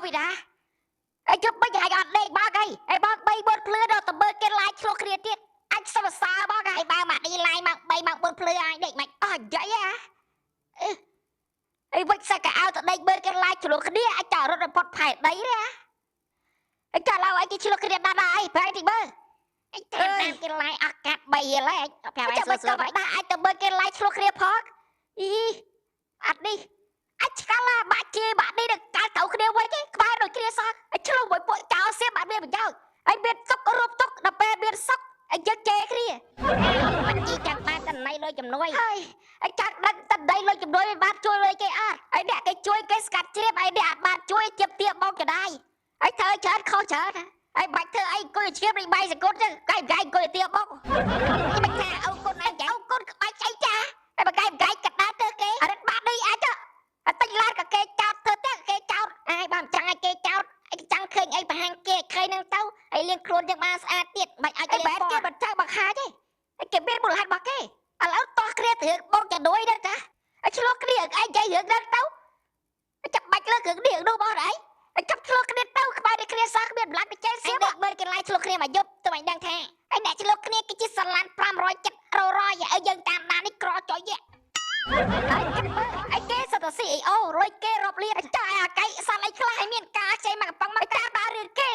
vì đã ai chụp bây giờ gạt đây ba cây ai ba bay bớt lừa đâu tầm bơ cái like cho kia tiết anh sao mà xa ba cây ba mà đi like mà bay mà bớt lừa ai đây mày vậy à ai vạch sao cả ao tận đây bớt cái like cho kia anh chờ rồi bật phải đấy đấy anh chờ lâu anh chỉ cho kia đa ai phải thì bơ anh thêm cái like cắt bay lại anh phải sửa vậy ta anh tầm bơ cái like cho kia phớt anh đi anh chỉ là bạn chia bạn đi được cả cậu kia quay cái vai rồi kia sao anh chưa buổi buổi chào xem bạn biết mình nhau anh biết sốc có rụp sốc đập bè biết sốc anh chơi chơi cái đi anh chỉ chặt ba tần này lôi chùm nuôi anh chặt đằng tần đây lôi chùm nuôi bát chui lôi cái anh đẹp cái chui cái scat chép anh đẹp bát chui chép tiệm bông cho đây anh thơ chết khó chết anh bạch thơ anh coi chép đi bay rồi cốt cái gái coi tiệm bông nhưng mà cha ông con anh cháu con bạch cháy cha anh mà cái cắt đá tơ kế anh bạn đi anh chứ tinh lan cả kê chào thơ tiếc kê chào ai bằng chẳng ai kê chào anh chẳng khơi ai bà hàng kê khơi năng tao ai liên khuôn chẳng mà xa tiết mày ai bé kia bật trang bạc hai chứ anh kê biết một hạt bạc kê anh lão to kia thử bông chả đuôi đó ta anh chưa cái điện anh chạy hướng đất tao anh chập bạch lên hướng điện đâu bao đấy anh chập chưa cái điện tao bài để kia sang biết lát cái chơi xếp anh bơi cái lai chưa kia mà giúp tụi mình đang thang anh đã chưa kia cái chiếc sàn lan pram rồi chặt rồi vậy ở dân tam đàn đi cro chọi vậy anh kê sao tao xì rồi kê rộp liền trời cái sao lại khai miền cá chơi mà bằng mà cá ba riêng kê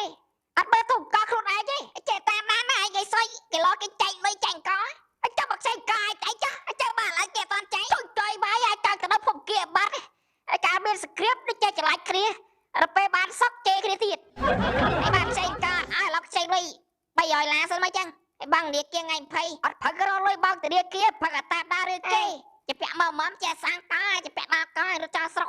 anh bơi thùng cá khuôn ai chứ anh chạy tam đàn này cái xoay cái lo cái chạy với chạy có anh cho bậc xe cài chạy chứ anh cho bà lại kẹt toàn cháy trời bái ai càng cái nó phục kia bắt anh cả bên script đi chơi trở lại kia rồi pe bán sóc chơi kia thiệt anh bán xe cá ai lọc xe đi bây giờ là sao mấy chăng bằng địa kia ngày phay phải cái đó lôi bằng từ địa kia phải cả ta đa riêng kêจะแปะมาม้อมจะสร้างตาจะแปะมาก้อยเราจะสระ